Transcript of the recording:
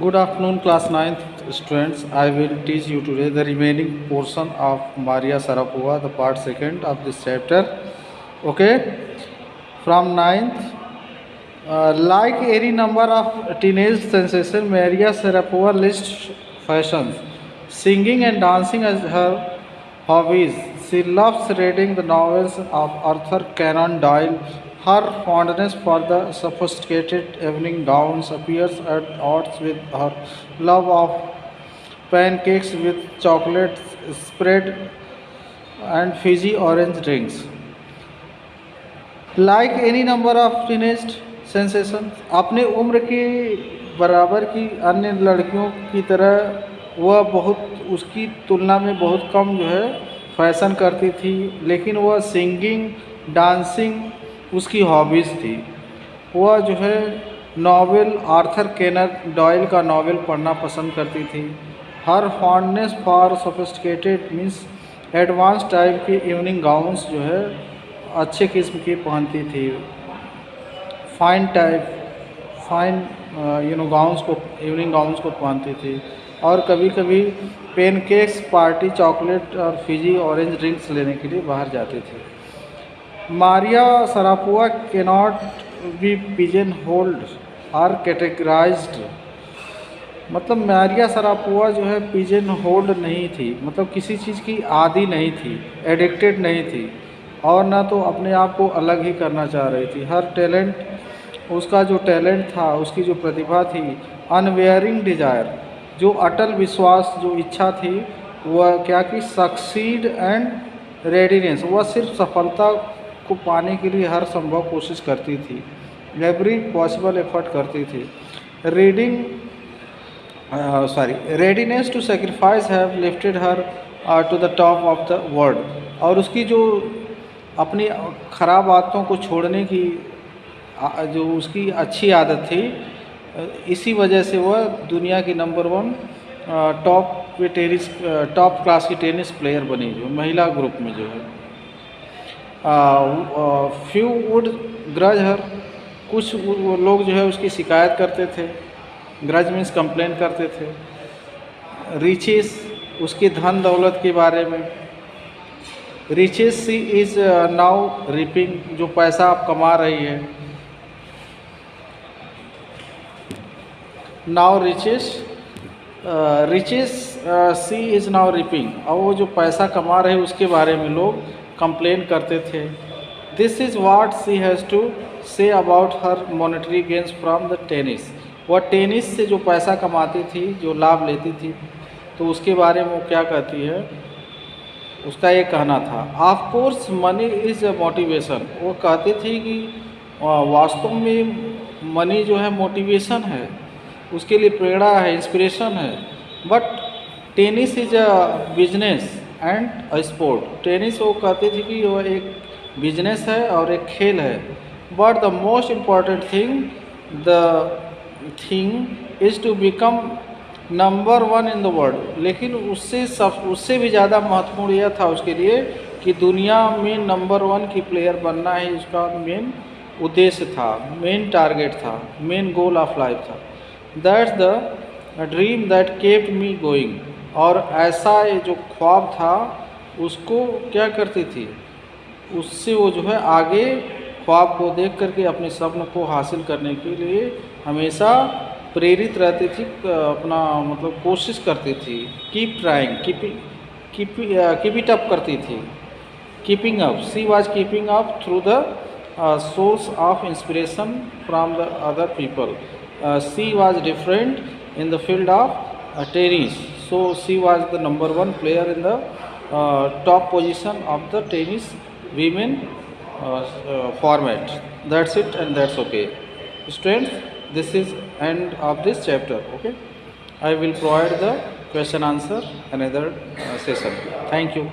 Good afternoon, class 9th students. I will teach you today the remaining portion of Maria Sharapova, the part second of this chapter. Okay, from ninth, like any number of teenage sensation, Maria Sharapova lists fashions, singing and dancing as her hobbies. She loves reading the novels of Arthur Conan Doyle. Her fondness for the sophisticated evening gowns appears at odds with her love of pancakes with chocolate spread and fizzy orange drinks. Like any number of teenage sensation, अपने उम्र के बराबर की अन्य लड़कियों की तरह वह बहुत उसकी तुलना में बहुत कम जो है फैशन करती थी, लेकिन वह सिंगिंग डांसिंग उसकी हॉबीज़ थी। वह जो है नॉवेल आर्थर केनन डॉयल का नॉवेल पढ़ना पसंद करती थी। Her fondness for sophisticated means advance type के इवनिंग गाउन्स जो है अच्छे किस्म की पहनती थी। फाइन टाइप फाइन गाउन्स को इवनिंग गाउन्स को पहनती थी और कभी कभी पेनकेक्स पार्टी चॉकलेट और फिजी ऑरेंज ड्रिंक्स लेने के लिए बाहर जाती थी। मारिया सरापोवा के not be pigeonholed or categorized, मतलब मारिया सरापोवा जो है पिजन होल्ड नहीं थी, मतलब किसी चीज़ की आदी नहीं थी, एडिक्टेड नहीं थी और ना तो अपने आप को अलग ही करना चाह रही थी। हर टैलेंट, उसका जो टैलेंट था, उसकी जो प्रतिभा थी, अनवेयरिंग डिजायर, जो अटल विश्वास, जो इच्छा थी, वह क्या कि सक्सीड एंड रेडीनेस, वह सिर्फ सफलता को पाने के लिए हर संभव कोशिश करती थी, एवरी पॉसिबल एफर्ट करती थी। Readiness to sacrifice have lifted her to the top of the world, और उसकी जो अपनी ख़राब आदतों को छोड़ने की जो उसकी अच्छी आदत थी, इसी वजह से वह दुनिया की नंबर 1 टॉप क्लास की टेनिस प्लेयर बनी, जो महिला ग्रुप में जो है। फ्यू वुड ग्रज हर, कुछ लोग जो है उसकी शिकायत करते थे, ग्रज मीन्स कंप्लेन करते थे। रिचेस, उसकी धन दौलत के बारे में। Riches she is now reaping, जो पैसा आप कमा रही है। Now riches she is now reaping, और वो जो पैसा कमा रहे उसके बारे में लोग कंप्लेन करते थे। This is what she has to say about her monetary gains from the tennis, वह टेनिस से जो पैसा कमाती थी, जो लाभ लेती थी, तो उसके बारे में वो क्या कहती है, उसका ये कहना था। Of course money is a motivation, वो कहती थी कि वास्तव में मनी जो है मोटिवेशन है, उसके लिए प्रेरणा है, इंस्पिरेशन है। But tennis is a business and a sport, tennis वो कहती थी कि वह एक बिजनेस है और एक खेल है। But the most important thing is to become number 1 in the world, लेकिन उससे भी ज़्यादा महत्वपूर्ण यह था उसके लिए कि दुनिया में नंबर 1 की प्लेयर बनना ही उसका मेन उद्देश्य था, मेन टारगेट था, मेन गोल ऑफ लाइफ था। That's the dream that kept me going, और ऐसा ये जो ख्वाब था उसको क्या करती थी, उससे वो जो है आगे ख्वाब को देख करके अपने सपन को हासिल करने के लिए हमेशा प्रेरित रहती थी, अपना मतलब कोशिश करती थी। Keep trying, keep it up करती थी। Keeping up, she was keeping up through the source of inspiration from the other people. She was different in the field of tennis, so she was the number 1 player in the top position of the tennis women format. That's it, and that's okay. Students, this is end of this chapter. Okay, I will provide the question answer another session. Thank you.